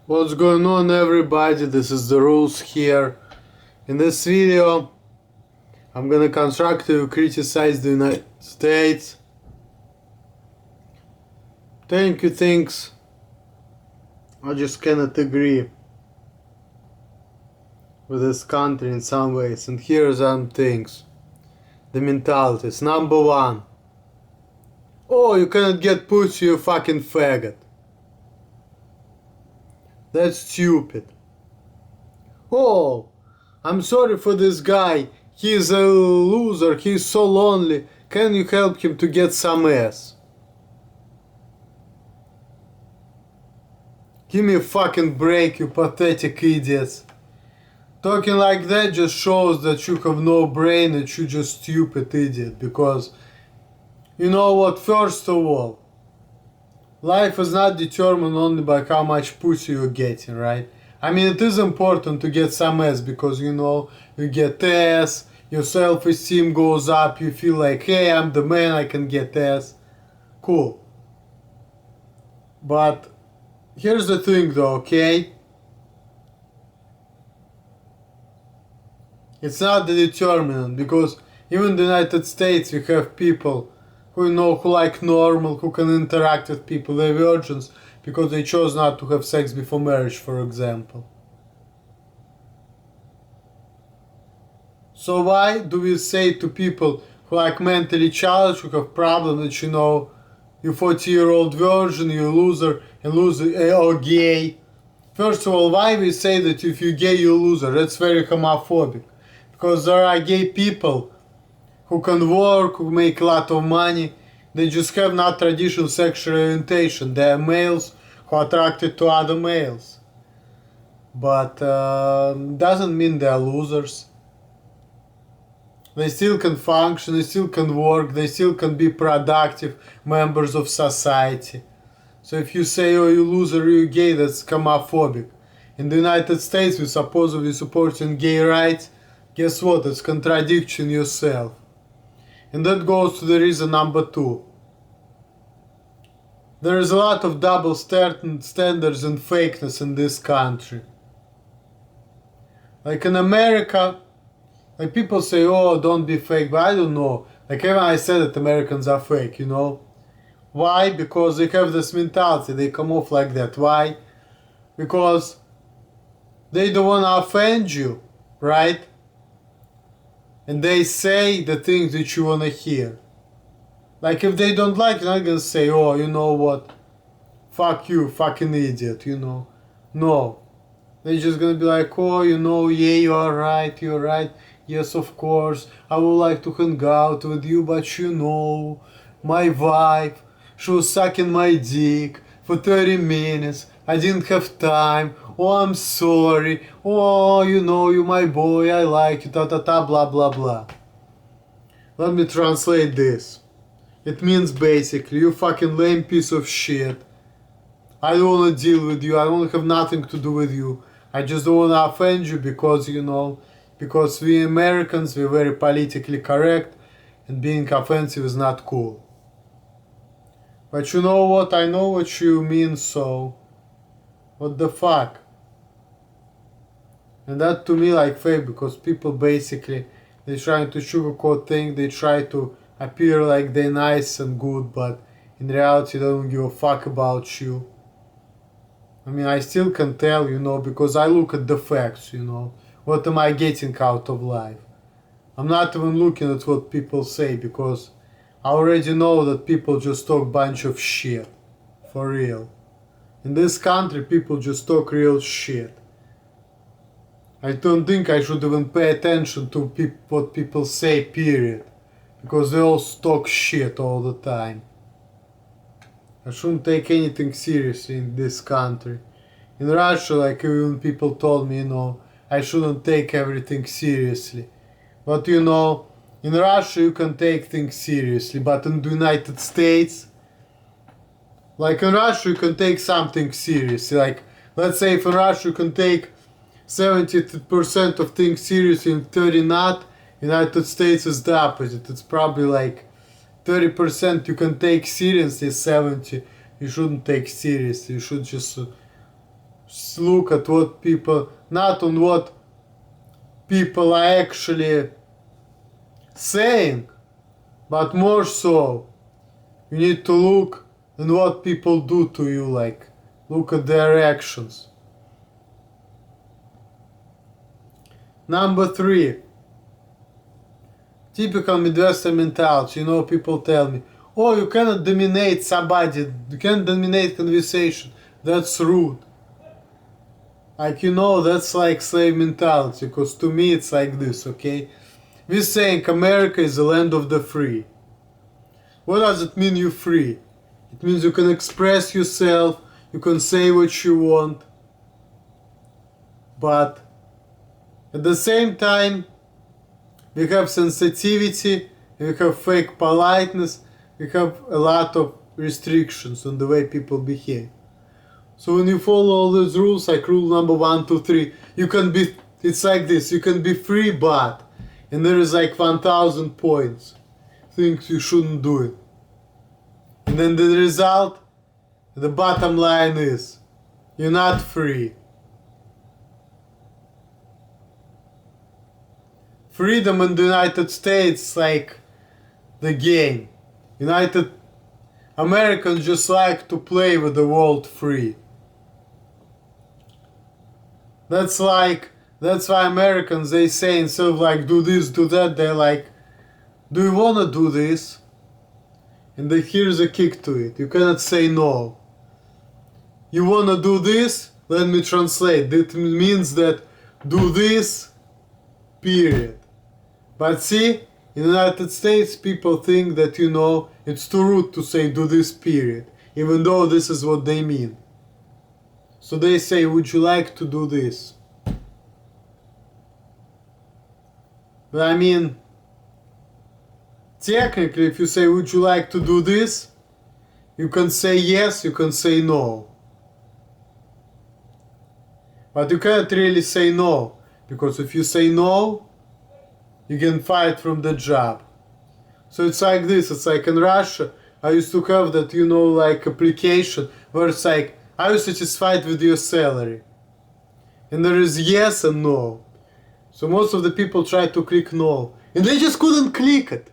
What's going on, everybody? This is the rules here. In this video I'm gonna constructively criticize the United States, telling you things I just cannot agree with this country in some ways, and here are some things. The mentalities. Number one, oh, you cannot get pussy, you fucking faggot. That's stupid. Oh, I'm sorry for this guy. He's a loser. He's so lonely. Can you help him to get some ass? Give me a fucking break, you pathetic idiots. Talking like that just shows that you have no brain and you're just stupid idiot. Because, you know what, first of all, life is not determined only by how much pussy you're getting, right? I mean, it is important to get some ass because, you know, you get ass, your self-esteem goes up, you feel like, hey, I'm the man, I can get ass. Cool. But here's the thing though, okay? It's not the determinant, because even in the United States we have people who like normal, who can interact with people, they're virgins because they chose not to have sex before marriage, for example. So why do we say to people who like mentally challenged, who have problems, that, you know, you 40-year-old virgin, you loser, and loser or gay? First of all, why we say that if you're gay, you're loser? That's very homophobic. Because there are gay people who can work, who make a lot of money. They just have not traditional sexual orientation. They are males who are attracted to other males. But doesn't mean they are losers. They still can function, they still can work, they still can be productive members of society. So if you say, oh, you loser, you gay, that's homophobic. In the United States, we supposedly supporting gay rights. Guess what? It's contradicting yourself. And that goes to the reason number two. There is a lot of double standards and fakeness in this country. Like in America, like people say, oh, don't be fake, but I don't know. Like even I said that Americans are fake, you know. Why? Because they have this mentality, they come off like that. Why? Because they don't want to offend you, right? And they say the things that you want to hear. Like if they don't like it, they're not gonna say, oh, you know what, fuck you, fucking idiot, you know. No. They're just gonna be like, oh, you know, yeah, you're right. Yes, of course, I would like to hang out with you, but you know, my wife, she was sucking my dick for 30 minutes. I didn't have time. Oh, I'm sorry. Oh, you know, you my boy, I like you, blah, blah, blah. Let me translate this. It means basically, you fucking lame piece of shit. I don't wanna deal with you, I don't wanna have nothing to do with you. I just don't wanna offend you because, you know, because we Americans, we're very politically correct, and being offensive is not cool. But you know what, I know what you mean, so what the fuck? And that to me like fake, because people basically, they trying to sugarcoat things, they try to appear like they're nice and good, but in reality they don't give a fuck about you. I mean, I still can tell, you know, because I look at the facts, you know. What am I getting out of life? I'm not even looking at what people say, because I already know that people just talk bunch of shit. For real. In this country, people just talk real shit. I don't think I should even pay attention to what people say, period. Because they all talk shit all the time. I shouldn't take anything seriously in this country. In Russia, like even people told me, you know, I shouldn't take everything seriously. But you know, in Russia you can take things seriously, but in the United States, like in Russia you can take something seriously. Like, let's say if in Russia you can take 70% of things seriously and 30 not, United States is the opposite. It's probably like 30% you can take seriously, 70 you shouldn't take seriously. You should just look at what people, not on what people are actually saying, but more so, you need to look at what people do to you, like, look at their actions. Number 3, typical Midwestern mentality. You know, people tell me, oh, you cannot dominate somebody, you can't dominate conversation, that's rude. Like, you know, that's like slave mentality, because to me it's like this, okay? We're saying America is the land of the free. What does it mean you're free? It means you can express yourself, you can say what you want, but at the same time, we have sensitivity, we have fake politeness, we have a lot of restrictions on the way people behave. So when you follow all these rules, like rule number 1, 2, 3, you can be, it's like this, you can be free, but, and there is like 1000 points, things you shouldn't do it. And then the result, the bottom line is, you're not free. Freedom in the United States, like the game. Americans just like to play with the world free. That's why Americans, they say, instead of like do this, do that, they're like, do you wanna do this? And then here's a kick to it. You cannot say no. You wanna do this? Let me translate. That means that do this, period. But see, in the United States, people think that, you know, it's too rude to say do this, period, even though this is what they mean. So they say, would you like to do this? But I mean, technically, if you say, would you like to do this? You can say yes, you can say no. But you can't really say no, because if you say no, you get fired from the job. So it's like this, it's like in Russia, I used to have that, you know, like application where it's like, are you satisfied with your salary? And there is yes and no. So most of the people try to click no, and they just couldn't click it.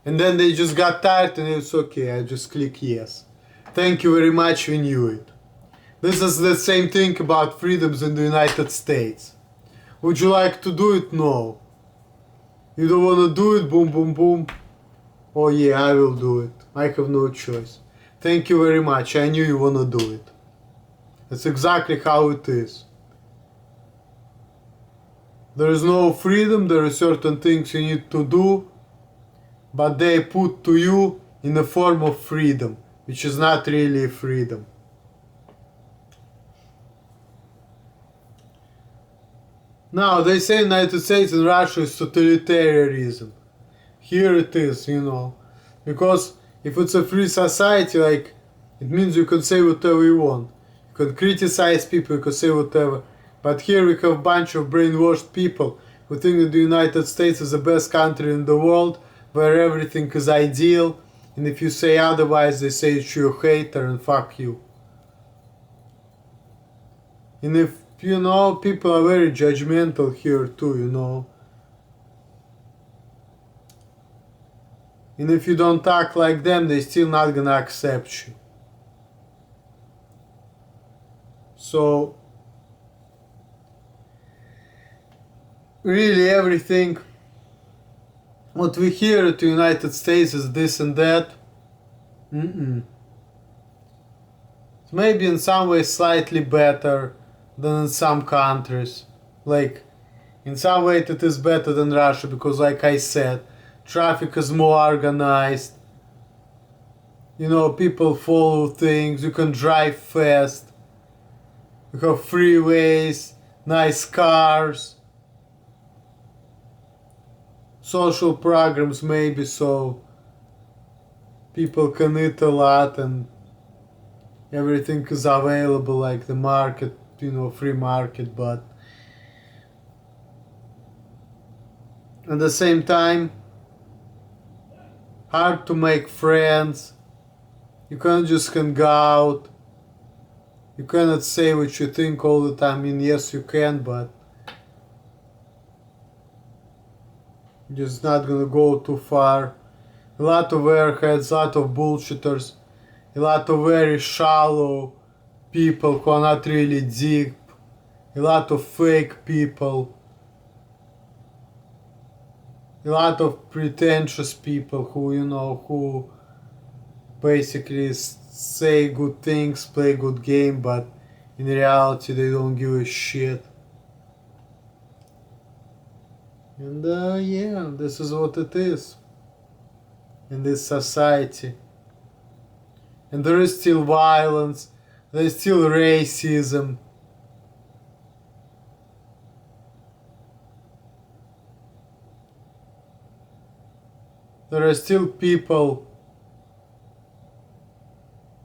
And then they just got tired and it's okay, I just click yes. Thank you very much, we knew it. This is the same thing about freedoms in the United States. Would you like to do it? No. You don't want to do it? Boom, boom, boom. Oh yeah, I will do it. I have no choice. Thank you very much, I knew you want to do it. That's exactly how it is. There is no freedom, there are certain things you need to do, but they put to you in the form of freedom, which is not really freedom. Now, they say United States and Russia is totalitarianism. Here it is, you know. Because if it's a free society, like, it means you can say whatever you want. You can criticize people, you can say whatever. But here we have a bunch of brainwashed people who think that the United States is the best country in the world, where everything is ideal, and if you say otherwise, they say you're a hater and fuck you. And if, you know, people are very judgmental here too, you know. And if you don't act like them, they're still not gonna accept you. So, really everything what we hear at the United States is this and that. Maybe in some ways slightly better than in some countries. Like, in some way it is better than Russia because, like I said, traffic is more organized. You know, people follow things, you can drive fast. You have freeways, nice cars. Social programs maybe, so people can eat a lot and everything is available, like the market, you know, free market, but at the same time hard to make friends. You can't just hang out. You cannot say what you think all the time. I mean, yes, you can, but you're just not gonna go too far. A lot of airheads, a lot of bullshitters, a lot of very shallow people who are not really deep, a lot of fake people, a lot of pretentious people who, who basically say good things, play good game, but in reality they don't give a shit. And yeah, this is what it is in this society. And there is still violence, there is still racism. There are still people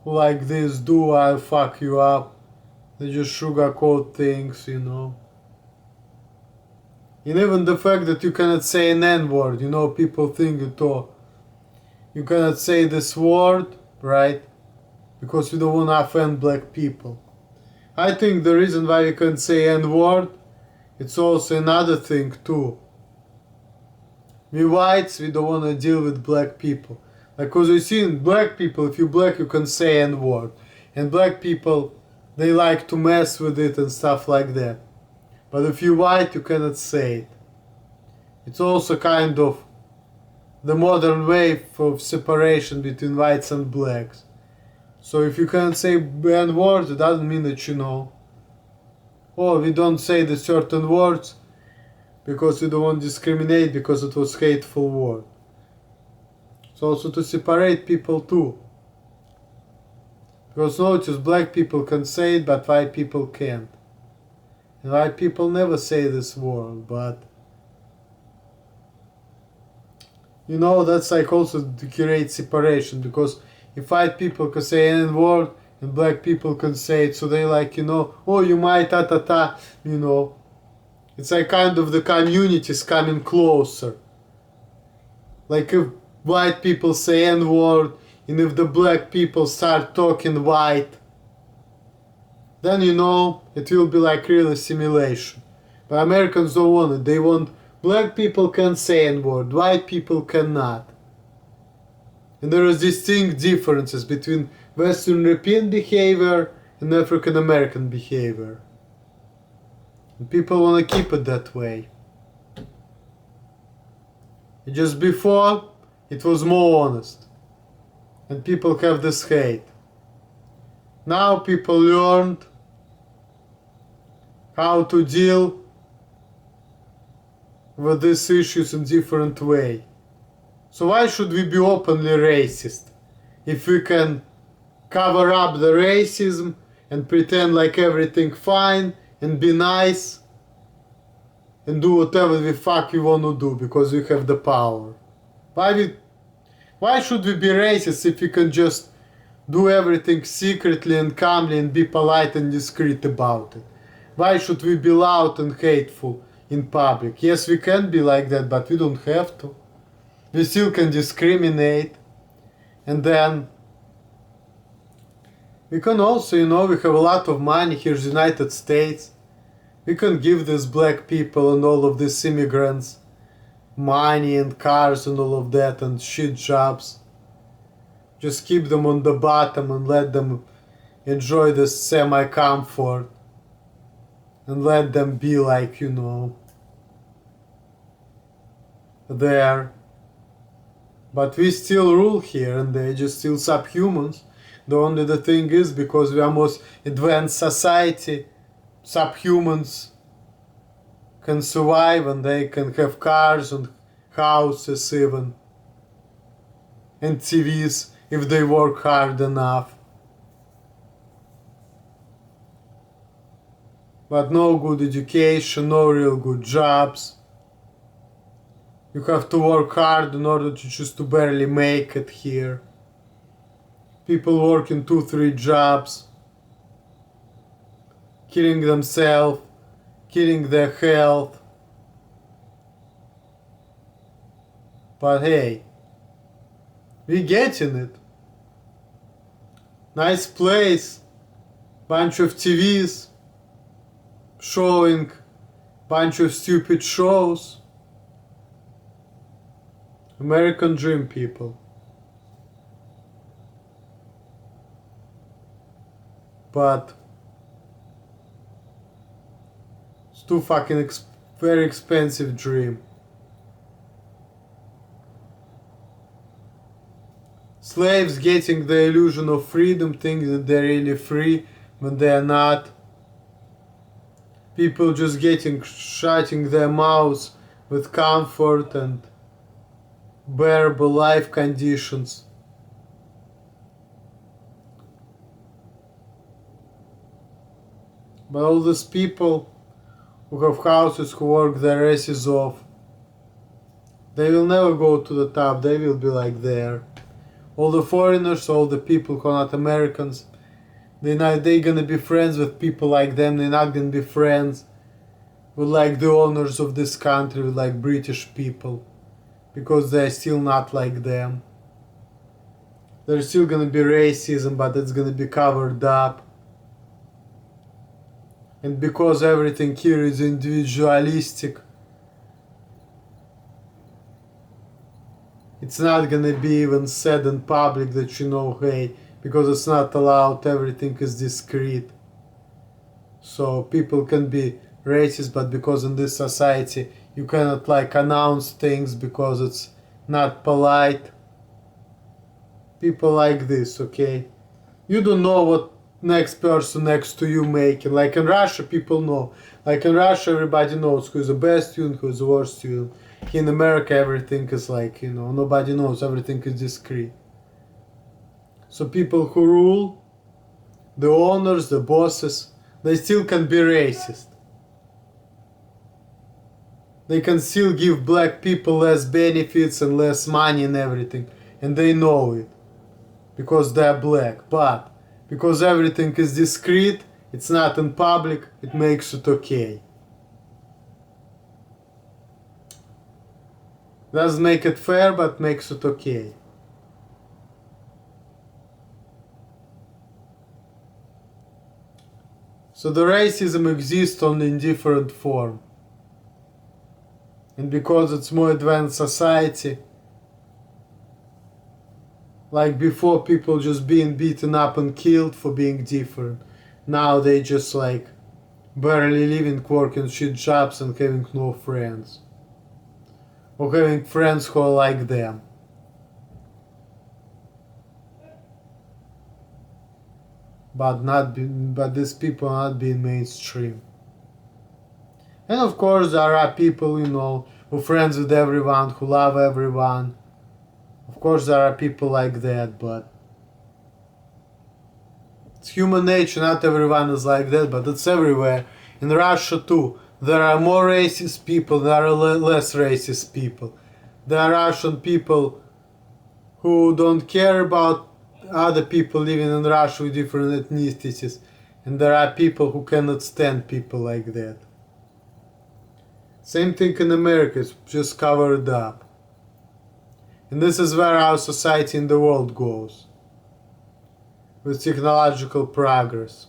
who like this, do I fuck you up. They just sugarcoat things, And even the fact that you cannot say an N-word, people think you cannot say this word, right? Because you don't want to offend black people. I think the reason why you can't say N-word, it's also another thing too. We whites, we don't want to deal with black people. Like, cause you see in black people, if you black, you can say N-word. And black people, they like to mess with it and stuff like that. But if you white, you cannot say it. It's also kind of the modern way of separation between whites and blacks. So if you can't say N-word, it doesn't mean that we don't say the certain words because we don't want to discriminate because it was hateful word. It's also to separate people too. Because notice, black people can say it, but white people can't. And white people never say this word, but that's like also to create separation, because if white people can say any word and black people can say it, so they like, oh, you might ta. It's like kind of the communities coming closer. Like if white people say N-word, and if the black people start talking white, then it will be like real assimilation. But Americans don't want it. They want black people can say N-word, white people cannot. And there is distinct differences between Western European behavior and African American behavior. And people want to keep it that way. And just before, it was more honest. And people have this hate. Now people learned how to deal with these issues in different way. So why should we be openly racist if we can cover up the racism and pretend like everything fine and be nice and do whatever the fuck we want to do because we have the power? Why should we be racist if we can just do everything secretly and calmly and be polite and discreet about it? Why should we be loud and hateful in public? Yes, we can be like that, but we don't have to. We still can discriminate. And then we can also, we have a lot of money here in the United States. We can give these black people and all of these immigrants money and cars and all of that and shit jobs. Just keep them on the bottom and let them enjoy this semi-comfort. And let them be like, there. But we still rule here and they're just still subhumans. The thing is, because we are most advanced society, subhumans can survive and they can have cars and houses even. And TVs if they work hard enough. But no good education, no real good jobs. You have to work hard in order to just to barely make it here. People working 2-3 jobs, killing themselves, killing their health. But hey, we getting it. Nice place. bunch of TVs showing bunch of stupid shows. American dream, people. But it's too fucking very expensive dream. Slaves getting the illusion of freedom, thinking that they're really free when they're not. People just shutting their mouths with comfort and bearable life conditions. But all these people who have houses, who work their asses off, they will never go to the top, they will be like there. All the foreigners, all the people who are not Americans, they're gonna be friends with people like them, they're not gonna be friends with like the owners of this country, with like British people, because they're still not like them. There's still gonna be racism, but it's gonna be covered up. And because everything here is individualistic, it's not gonna be even said in public that, you know, hey, because it's not allowed, everything is discreet. So people can be racist, but because in this society you cannot like announce things because it's not polite. People like this, okay? You don't know what next person next to you making. Like in Russia, people know. Like in Russia, everybody knows who's the best student, who's the worst student. Here in America, everything is like, you know, nobody knows, everything is discreet. So people who rule, the owners, the bosses, they still can be racist. They can still give black people less benefits and less money and everything. And they know it. Because they're black. But because everything is discreet, it's not in public, it makes it okay. Doesn't make it fair, but makes it okay. So the racism exists only in different form. And because it's more advanced society, like before, people just being beaten up and killed for being different. Now they just like barely living, working shit jobs and having no friends. Or having friends who are like them. But these people are not being mainstream. And of course there are people, you know, who are friends with everyone, who love everyone. Of course there are people like that, but it's human nature, not everyone is like that, but it's everywhere. In Russia too, there are more racist people, there are less racist people. There are Russian people who don't care about other people living in Russia with different ethnicities. And there are people who cannot stand people like that. Same thing in America, it's just covered up. And this is where our society in the world goes. With technological progress.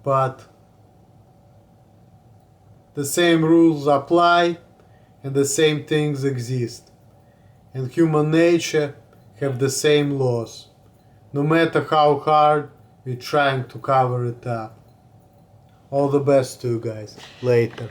But the same rules apply and the same things exist. And human nature have the same laws. No matter how hard we're trying to cover it up. All the best to you guys. Later.